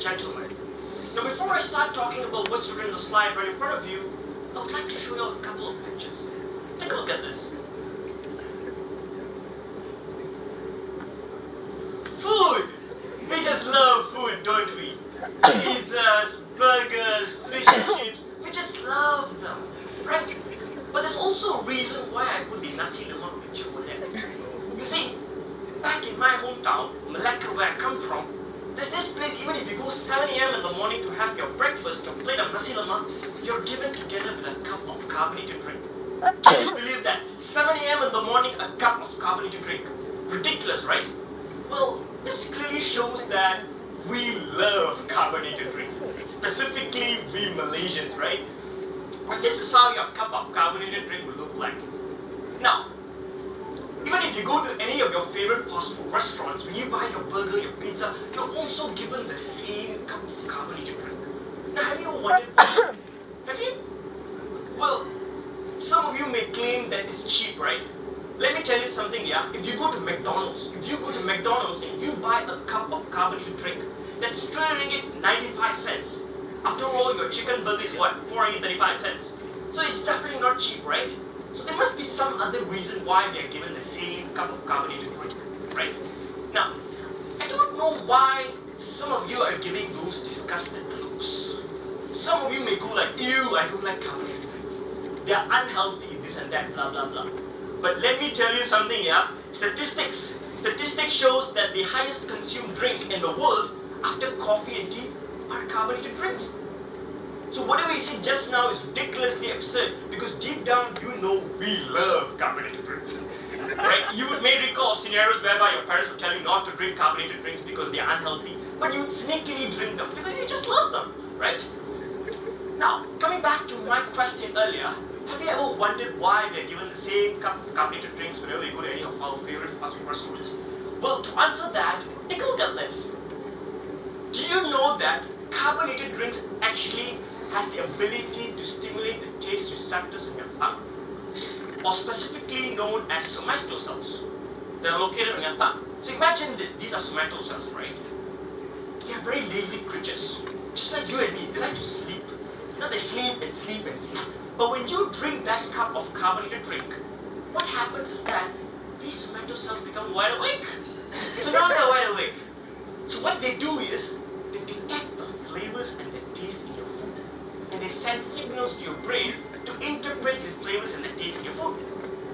gentlemen. Now before I start talking about what's written in the slide right in front of you, I would like to show you a couple of pictures. Take a look at this. Food! We just love food, don't we? Pizzas, burgers, fish and chips, we just love them, right? But there's also a reason why I put the nasi lemak picture over there. You see, back in my hometown, Malacca, where I come from, there's this place, even if you go 7 a.m. in the morning to have your breakfast, your plate of nasi lemak, you're given together with a cup of carbonated drink. Can you believe that? 7 a.m. in the morning, a cup of carbonated drink. Ridiculous, right? Well, this clearly shows that we love carbonated drinks. Specifically, we Malaysians, right? And this is how your cup of carbonated drink will look like. Now, even if you go to any of your favorite fast food restaurants, when you buy your burger, your pizza, you're also given the same cup of carbonated drink. Now, have you ever wondered why? Have you? Well, some of you may claim that it's cheap, right? Let me tell you something, yeah? If you go to McDonald's and if you buy a cup of carbonated drink, that's 3 ringgit 95 cents. After all, your chicken burger is what? 4 ringgit 35 cents. So it's definitely not cheap, right? So there must be some other reason why we are given the same cup of carbonated drink, right? Now, I don't know why some of you are giving those disgusted looks. Some of you may go like, ew, I don't like carbonated drinks. They are unhealthy, this and that, blah, blah, blah. But let me tell you something, yeah? Statistics shows that the highest consumed drink in the world after coffee and tea are carbonated drinks. So whatever you said just now is ridiculously absurd because deep down you know we love carbonated drinks. Right? You may recall scenarios whereby your parents would tell you not to drink carbonated drinks because they are unhealthy, but you would sneakily drink them because you just love them, right? Now, coming back to my question earlier, have you ever wondered why we are given the same cup of carbonated drinks whenever we go to any of our favorite fast food restaurants? Well, to answer that, take a look at this. Do you know that carbonated drinks actually has the ability to stimulate the taste receptors in your tongue, or specifically known as somato cells that are located on your tongue? So imagine this, these are somato cells, right? They are very lazy creatures, just like you and me. They like to sleep. You know, they sleep and sleep and sleep. But when you drink that cup of carbonated drink, what happens is that these somato cells become wide awake. So now they're wide awake. So what they do is, they detect the flavors and the taste in your food. And they send signals to your brain to interpret the flavors and the taste in your food,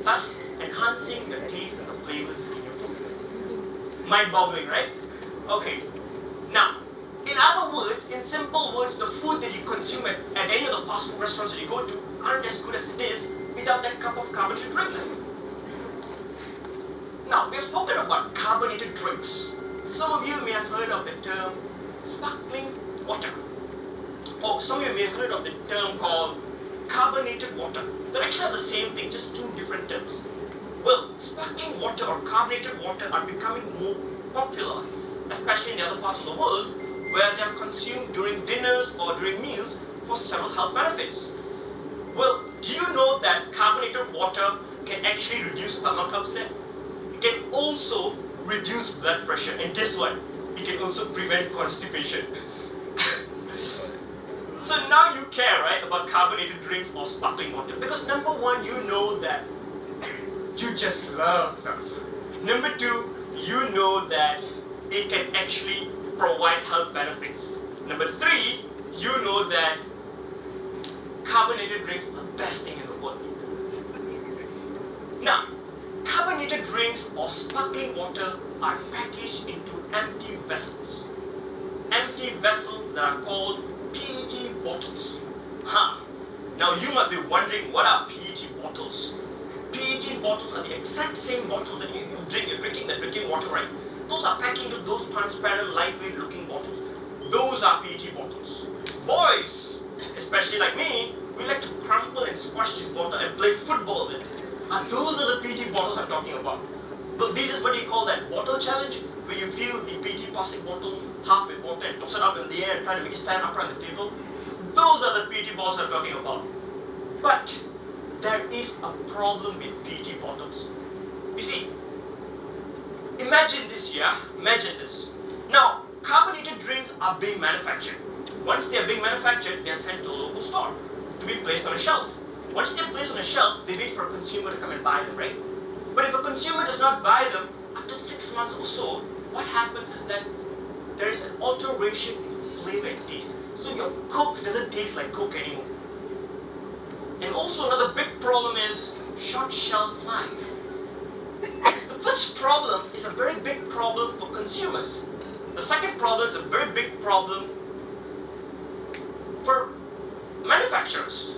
thus enhancing the taste and the flavors in your food. Mind-boggling, right? Okay. Now, in other words, in simple words, the food that you consume at any of the fast food restaurants that you go to aren't as good as it is without that cup of carbonated drink. Now, we've spoken about carbonated drinks. Some of you may have heard of the term sparkling water. Or some of you may have heard of the term called carbonated water. They actually have the same thing, just two different terms. Well, sparkling water or carbonated water are becoming more popular, especially in the other parts of the world, where they are consumed during dinners or during meals for several health benefits. Well, do you know that carbonated water can actually reduce stomach upset? It can also reduce blood pressure, and guess what? It can also prevent constipation. So now you care, right, about carbonated drinks or sparkling water, because number one, you know that you just love them. Number two, you know that it can actually provide health benefits. Number three, you know that carbonated drinks are the best thing in the world. Now, carbonated drinks or sparkling water are packaged into empty vessels. Empty vessels that are called PET bottles. Now you might be wondering, what are PET bottles? PET bottles are the exact same bottles that you drink. You're drinking the drinking water, right? Those are packed into those transparent, lightweight looking bottles. Those are PET bottles. Boys, especially like me, we like to crumple and squash this bottle and play football with it. And those are the PET bottles I'm talking about. So this is what you call that bottle challenge, where you fill the PET plastic bottle half with water and toss it up in the air and try to make it stand upright on the table. Those are the PET bottles I'm talking about. But there is a problem with PET bottles. You see, imagine this, yeah? Imagine this. Now, carbonated drinks are being manufactured. Once they are being manufactured, they are sent to a local store to be placed on a shelf. Once they are placed on a shelf, they wait for a consumer to come and buy them, right? But if a consumer does not buy them, after 6 months or so, what happens is that there is an alteration in flavor and taste. So your Coke doesn't taste like Coke anymore. And also another big problem is short shelf life. The first problem is a very big problem for consumers. The second problem is a very big problem for manufacturers.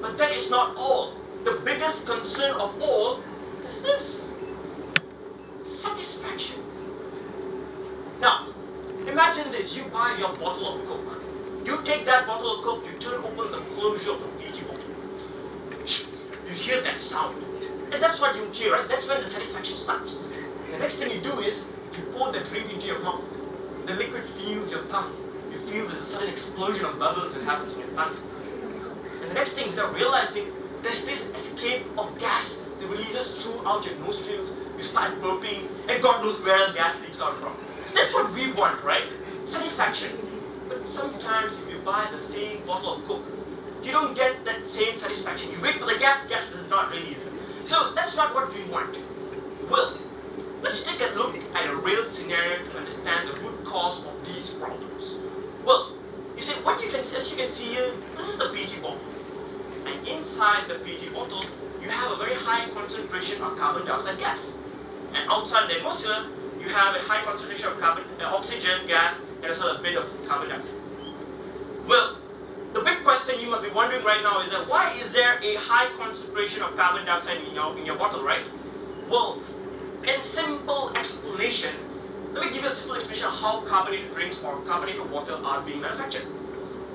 But that is not all. The biggest concern of all is this: satisfaction. Now, imagine this: you buy your bottle of Coke. You take that bottle of Coke, you turn open the closure of the PET bottle. You hear that sound. And that's what you hear, right? That's where the satisfaction starts. The next thing you do is, you pour the drink into your mouth. The liquid fills your tongue. You feel there's a sudden explosion of bubbles that happens in your tongue. And the next thing, without realizing, there's this escape of gas that releases throughout your nostrils. You start burping, and God knows where the gas leaks out from. So that's what we want, right? Satisfaction. But sometimes if you buy the same bottle of Coke, you don't get that same satisfaction. You wait for the gas is not really there. So that's not what we want. Well, let's take a look at a real scenario to understand the root cause of these problems. Well, you see, as you can see here, this is the PET bottle. And inside the PET bottle, you have a very high concentration of carbon dioxide gas. And outside the atmosphere, you have a high concentration of oxygen gas, and as well a bit of carbon dioxide. Well, the big question you must be wondering right now is that why is there a high concentration of carbon dioxide in your bottle, right? Well, in simple explanation, let me give you a simple explanation of how carbonated drinks or carbonated water are being manufactured.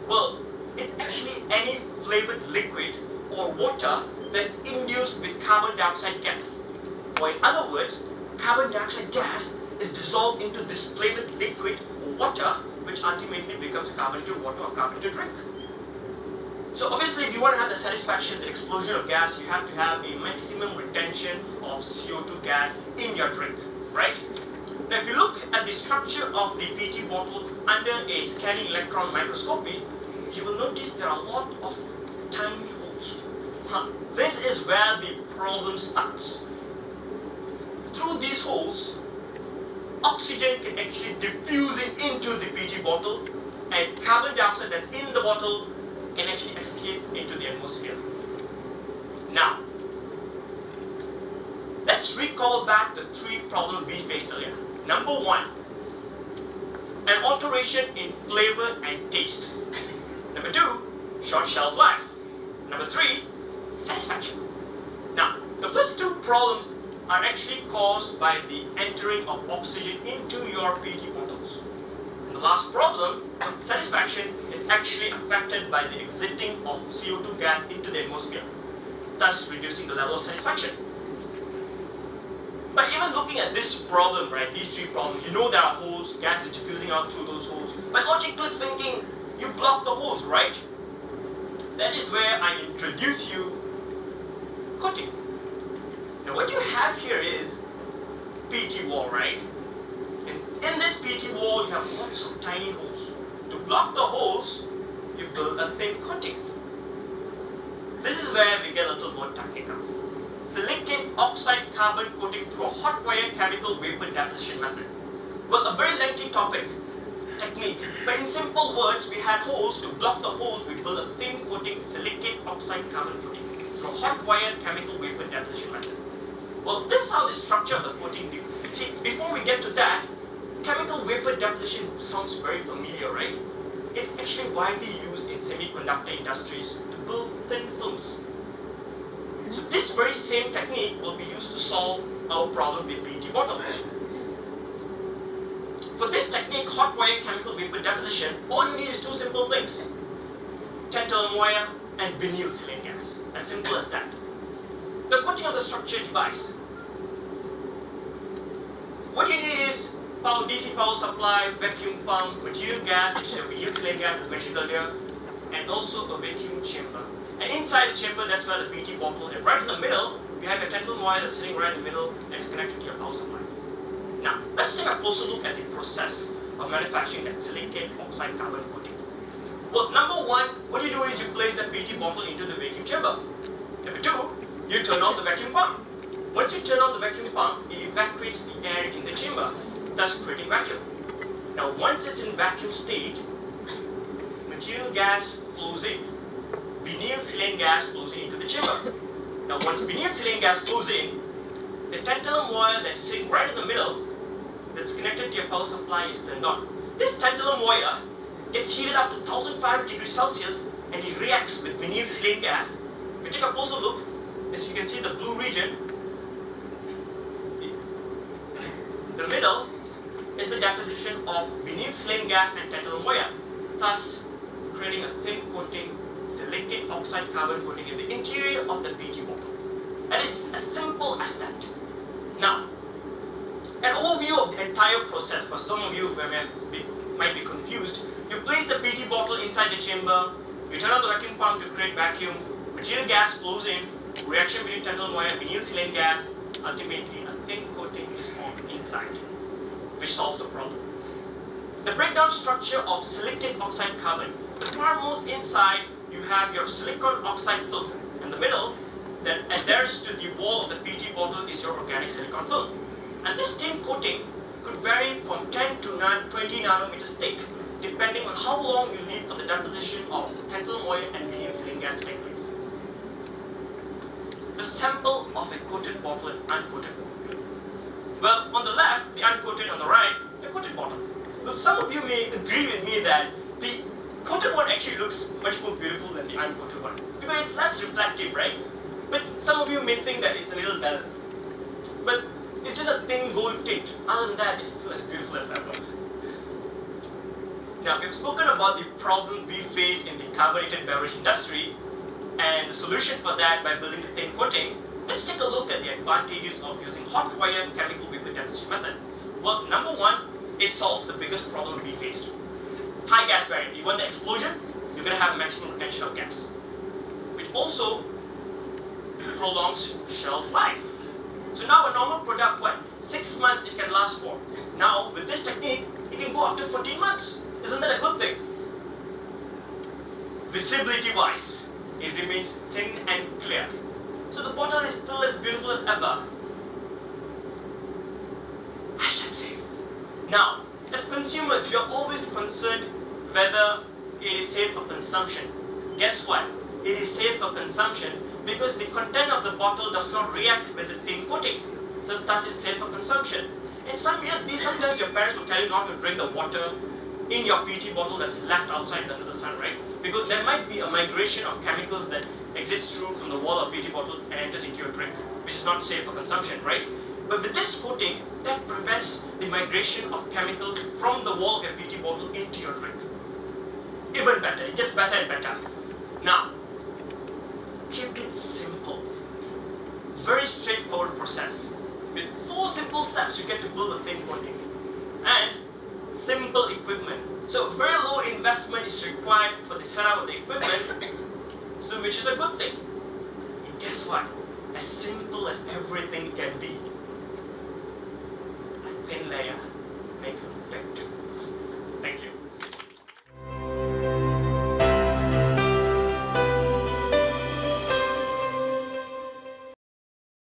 Well, it's actually any flavored liquid or water that's induced with carbon dioxide gas. Or in other words, carbon dioxide gas is dissolved into this flavored liquid or water, which ultimately becomes carbonated water or carbonated drink. So obviously, if you want to have the satisfaction, the explosion of gas, you have to have a maximum retention of CO2 gas in your drink, right? Now, if you look at the structure of the PET bottle under a scanning electron microscopy, you will notice there are a lot of tiny holes. This is where the problem starts. Through these holes, oxygen can actually diffuse into the PET bottle, and carbon dioxide that's in the bottle can actually escape into the atmosphere. Now, let's recall back the three problems we faced earlier. Number one, an alteration in flavor and taste. Number two, short shelf life. Number three, satisfaction. Now, the first two problems are actually caused by the entering of oxygen into your PET bottles. And the last problem, satisfaction, is actually affected by the exiting of CO2 gas into the atmosphere, thus reducing the level of satisfaction. But even looking at this problem, right, these three problems, you know there are holes, gas is diffusing out through those holes. By logically thinking, you block the holes, right? That is where I introduce you coating. Now what you have here is PET wall, right? And in this PET wall, you have lots of tiny holes. To block the holes, you build a thin coating. This is where we get a little more technical. Silicate oxide carbon coating through a hot wire chemical vapor deposition method. Well, a very lengthy technique, but in simple words, we had holes. To block the holes, we build a thin coating silicate oxide carbon coating through a hot wire chemical vapor deposition method. Well, this is how the structure of the coating is. See, before we get to that, chemical vapor deposition sounds very familiar, right? It's actually widely used in semiconductor industries to build thin films. So this very same technique will be used to solve our problem with PET bottles. For this technique, hot wire chemical vapor deposition, all you need is two simple things: tantalum wire and vinyl silane gas. As simple as that. The coating of the structure device. What you need is DC power supply, vacuum pump, material gas, which is a vinyl silane gas as mentioned earlier, and also a vacuum chamber. And inside the chamber, that's where the PET bottle, and right in the middle, you have a tantalum wire that's sitting right in the middle and is connected to your power supply. Now, let's take a closer look at the process of manufacturing that silicate oxide carbon coating? Well, number one, what you do is you place the PET bottle into the vacuum chamber. Number two, you turn on the vacuum pump. Once you turn on the vacuum pump, it evacuates the air in the chamber, thus creating vacuum. Now, once it's in vacuum state, material gas flows in. Vinyl silane gas flows into the chamber. Now, once vinyl silane gas flows in, the tantalum wire that's sitting right in the middle, that's connected to your power supply, is turned on. This tantalum wire gets heated up to 1500 degrees Celsius and it reacts with vinyl silane gas. If you take a closer look, as you can see, the blue region, the middle is the deposition of vinyl silane gas and tantalum wire, thus creating a thin coating, silicate oxide carbon coating in the interior of the PET bottle. And it's as simple as that. Now, an overview of the entire process for some of you who might be confused. You place the PET bottle inside the chamber, you turn on the vacuum pump to create vacuum, material gas flows in, reaction between tantalum wire and vinyl silane gas, ultimately a thin coating is formed inside, which solves the problem. The breakdown structure of silicate oxide carbon. The farmost inside, you have your silicon oxide film. In the middle, that adheres to the wall of the PET bottle is your organic silicon film. And this thin coating could vary from 10 to 20 nanometers thick, depending on how long you need for the deposition of tantalum wire and vinyl silane gas to take place. The sample of a coated bottle and uncoated bottle. Well, on the left, the uncoated, on the right, the coated bottle. Well, some of you may agree with me that the coated one actually looks much more beautiful than the uncoated one, because it's less reflective, right? But some of you may think that it's a little better. But it's just a thin gold tint. Other than that, it's still as beautiful as ever. Now, we've spoken about the problem we face in the carbonated beverage industry and the solution for that by building the thin coating. Let's take a look at the advantages of using hot wire chemical vapor deposition method. Well, number one, it solves the biggest problem we faced. High gas barrier. You want the explosion, you're going to have maximum retention of gas, which also prolongs shelf life. So now a normal product, what? 6 months it can last for. Now with this technique, it can go up to 14 months. Isn't that a good thing? Visibility wise, it remains thin and clear. So the bottle is still as beautiful as ever. Hashtag safe. Now, as consumers, we are always concerned whether it is safe for consumption. Guess what? It is safe for consumption because the content of the bottle does not react with the thin coating. So thus it's safe for consumption. And sometimes your parents will tell you not to drink the water in your PET bottle that's left outside under the sun, right? Because there might be a migration of chemicals that exits through from the wall of PET bottle and enters into your drink, which is not safe for consumption, right? But with this coating, that prevents the migration of chemical from the wall of your PET bottle into your drink. Even better, it gets better and better. Now, keep it simple. Very straightforward process. With 4 simple steps, you get to build a thin coating. And simple equipment. So very low investment is required for the setup of the equipment, so which is a good thing. And guess what? As simple as everything can be, a thin layer makes a big difference.